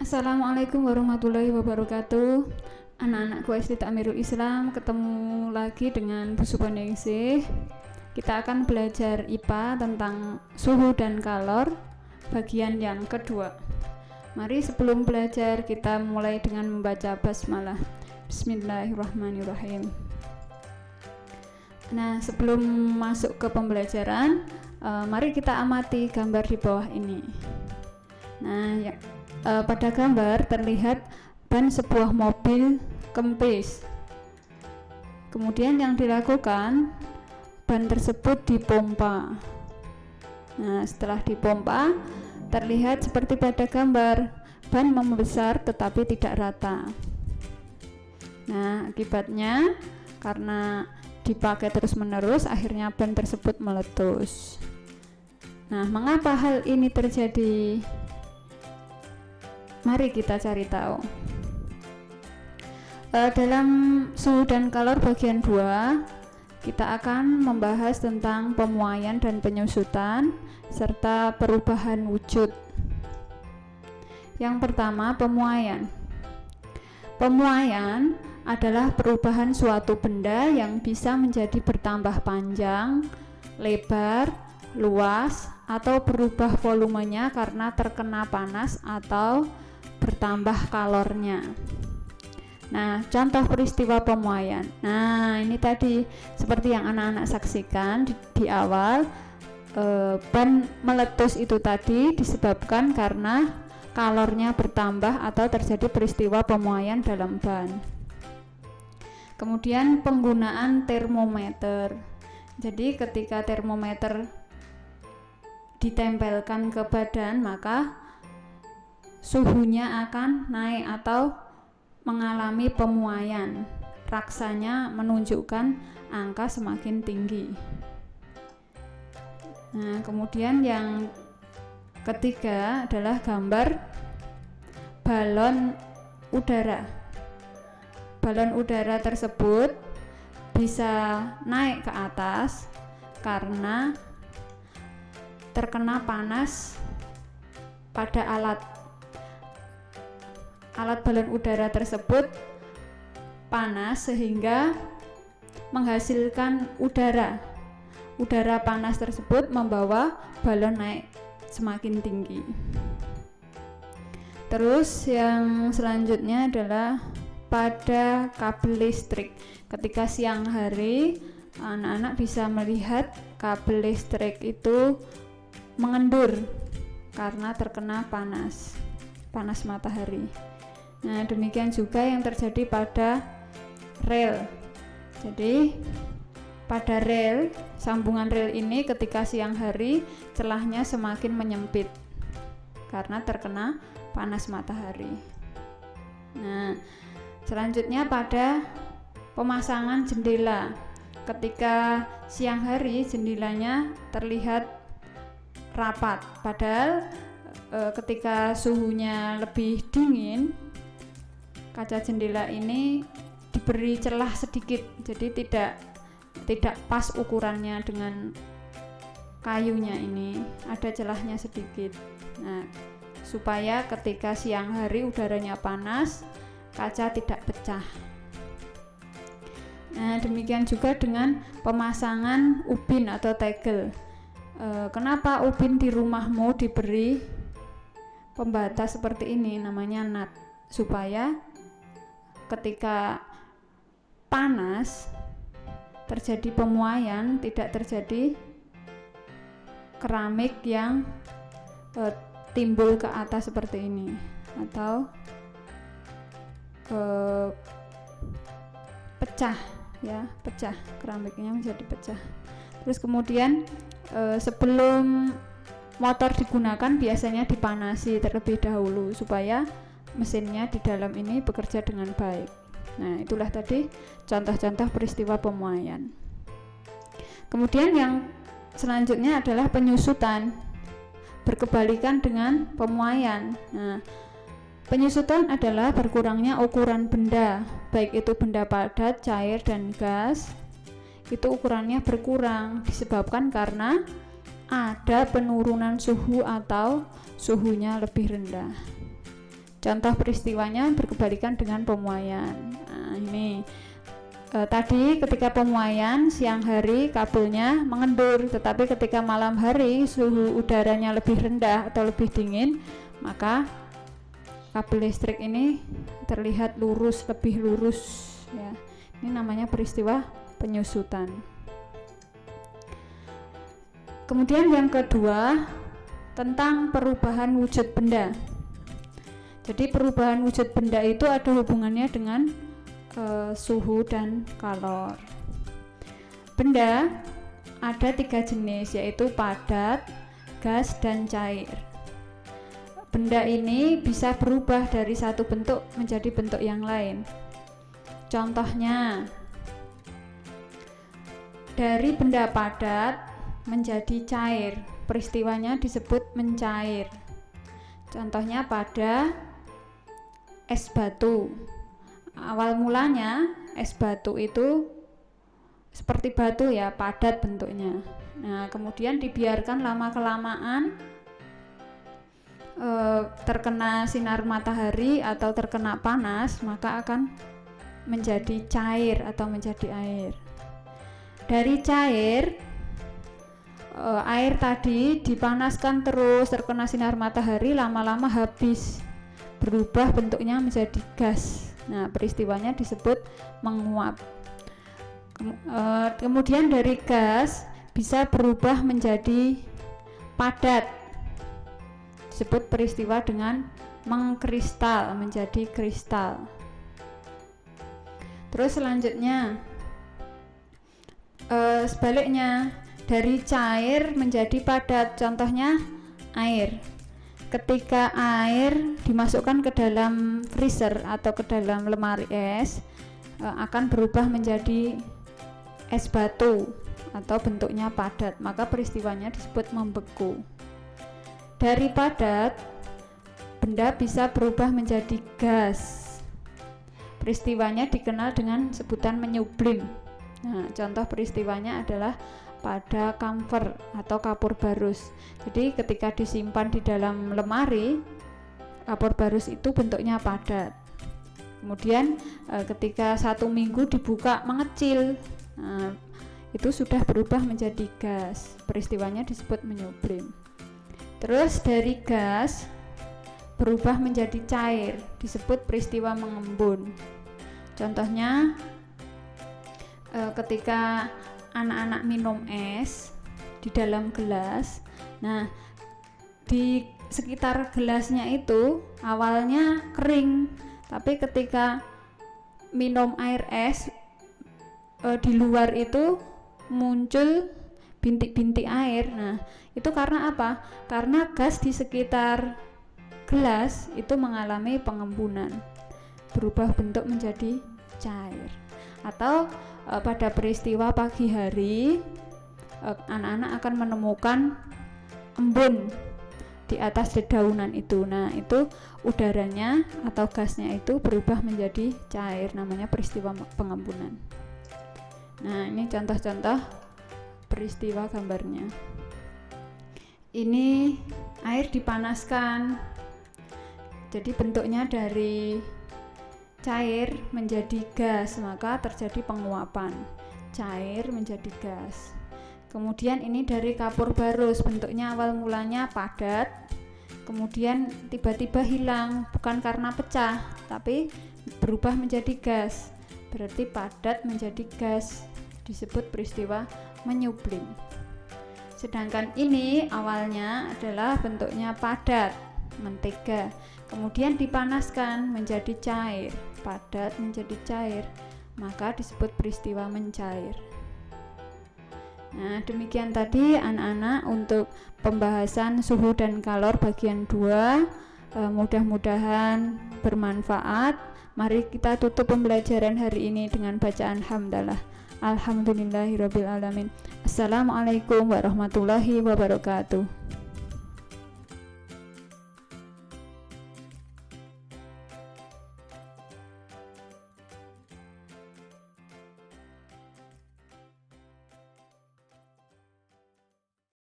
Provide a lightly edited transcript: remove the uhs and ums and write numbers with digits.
Assalamualaikum warahmatullahi wabarakatuh. Anak-anakku SD Takmirul Islam, ketemu lagi dengan Bu Suponingsih. Kita akan belajar IPA tentang suhu dan kalor bagian yang kedua. Mari sebelum belajar kita mulai dengan membaca basmalah. Bismillahirrahmanirrahim. Nah, sebelum masuk ke pembelajaran, mari kita amati gambar di bawah ini. Nah, pada gambar terlihat ban sebuah mobil kempis. Kemudian yang dilakukan, ban tersebut dipompa. Nah, setelah dipompa, terlihat seperti pada gambar, ban membesar tetapi tidak rata. Nah, akibatnya karena dipakai terus-menerus, akhirnya ban tersebut meletus. Nah, mengapa hal ini terjadi? Mari kita cari tahu. Dalam suhu dan kalor bagian 2, kita akan membahas tentang pemuaian dan penyusutan serta perubahan wujud. Yang pertama, pemuaian. Pemuaian adalah perubahan suatu benda yang bisa menjadi bertambah panjang, lebar, luas, atau berubah volumenya karena terkena panas atau bertambah kalornya. Nah, contoh peristiwa pemuaian. Nah, ini tadi seperti yang anak-anak saksikan di awal, ban meletus itu tadi disebabkan karena kalornya bertambah atau terjadi peristiwa pemuaian dalam ban. Kemudian penggunaan termometer. Jadi ketika termometer ditempelkan ke badan, maka suhunya akan naik atau mengalami pemuaian. Raksanya menunjukkan angka semakin tinggi. Nah, kemudian yang ketiga adalah gambar balon udara. Balon udara tersebut bisa naik ke atas karena terkena panas pada alat balon udara tersebut panas sehingga menghasilkan udara panas tersebut membawa balon naik semakin tinggi. Terus yang selanjutnya adalah pada kabel listrik. Ketika siang hari, anak-anak bisa melihat kabel listrik itu mengendur karena terkena panas matahari. Nah, demikian juga yang terjadi pada rel. Jadi pada rel, sambungan rel ini ketika siang hari celahnya semakin menyempit karena terkena panas matahari. Nah, selanjutnya pada pemasangan jendela. Ketika siang hari jendelanya terlihat rapat, padahal ketika suhunya lebih dingin, kaca jendela ini diberi celah sedikit, jadi tidak pas ukurannya dengan kayunya, ini ada celahnya sedikit. Nah, supaya ketika siang hari udaranya panas, kaca tidak pecah. Nah, demikian juga dengan pemasangan ubin atau tegel. Kenapa ubin di rumahmu diberi pembatas seperti ini, namanya nut, supaya ketika panas terjadi pemuaian, tidak terjadi keramik yang timbul ke atas seperti ini, atau pecah, keramiknya menjadi pecah. Terus kemudian sebelum motor digunakan biasanya dipanasi terlebih dahulu supaya mesinnya di dalam ini bekerja dengan baik. Nah, itulah tadi contoh-contoh peristiwa pemuaian. Kemudian yang selanjutnya adalah penyusutan, berkebalikan dengan pemuaian. Nah, penyusutan adalah berkurangnya ukuran benda, baik itu benda padat, cair, dan gas. Itu ukurannya berkurang disebabkan karena ada penurunan suhu atau suhunya lebih rendah. Contoh peristiwanya berkebalikan dengan pemuaian. Nah, ini tadi ketika pemuaian siang hari kabelnya mengendur, tetapi ketika malam hari suhu udaranya lebih rendah atau lebih dingin, maka kabel listrik ini terlihat lurus, lebih lurus ya. Ini namanya peristiwa penyusutan. Kemudian yang kedua, tentang perubahan wujud benda. Jadi perubahan wujud benda itu ada hubungannya dengan suhu dan kalor. Benda ada 3 jenis, yaitu padat, gas, dan cair. Benda ini bisa berubah dari satu bentuk menjadi bentuk yang lain. Contohnya, dari benda padat menjadi cair, peristiwanya disebut mencair. Contohnya pada es batu. Awal mulanya es batu itu seperti batu ya, padat bentuknya. Nah, kemudian dibiarkan lama-kelamaan terkena sinar matahari atau terkena panas, maka akan menjadi cair atau menjadi air. Dari cair, air tadi dipanaskan terus, terkena sinar matahari, lama-lama habis, berubah bentuknya menjadi gas. Nah, peristiwanya disebut menguap. Kemudian dari gas bisa berubah menjadi padat, disebut peristiwa dengan mengkristal, menjadi kristal. Terus selanjutnya sebaliknya, dari cair menjadi padat, contohnya air. Ketika air dimasukkan ke dalam freezer atau ke dalam lemari es, akan berubah menjadi es batu atau bentuknya padat, maka peristiwanya disebut membeku. Dari padat, benda bisa berubah menjadi gas. Peristiwanya dikenal dengan sebutan menyublim. Nah, contoh peristiwanya adalah pada kamfer atau kapur barus. Jadi ketika disimpan di dalam lemari, kapur barus itu bentuknya padat. Kemudian ketika 1 minggu dibuka mengecil, nah, itu sudah berubah menjadi gas. Peristiwanya disebut menyublim. Terus dari gas berubah menjadi cair, disebut peristiwa mengembun. Contohnya ketika anak-anak minum es di dalam gelas. Nah, di sekitar gelasnya itu awalnya kering, tapi ketika minum air es di luar itu muncul bintik-bintik air. Nah, itu karena apa? Karena gas di sekitar gelas itu mengalami pengembunan, berubah bentuk menjadi cair. Atau pada peristiwa pagi hari, anak-anak akan menemukan embun di atas dedaunan itu. Nah, itu udaranya atau gasnya itu berubah menjadi cair, namanya peristiwa pengembunan. Nah, ini contoh-contoh peristiwa gambarnya. Ini air dipanaskan, jadi bentuknya dari cair menjadi gas, maka terjadi penguapan. Cair menjadi gas. Kemudian ini dari kapur barus, bentuknya awal mulanya padat, kemudian tiba-tiba hilang, bukan karena pecah, tapi berubah menjadi gas. Berarti padat menjadi gas, disebut peristiwa menyublim. Sedangkan ini awalnya adalah bentuknya padat, mentega, kemudian dipanaskan menjadi cair, padat menjadi cair, maka disebut peristiwa mencair. Nah, demikian tadi anak-anak untuk pembahasan suhu dan kalor bagian 2. Mudah-mudahan bermanfaat. Mari kita tutup pembelajaran hari ini dengan bacaan hamdalah. Alhamdulillahirabbil alamin. Assalamualaikum warahmatullahi wabarakatuh.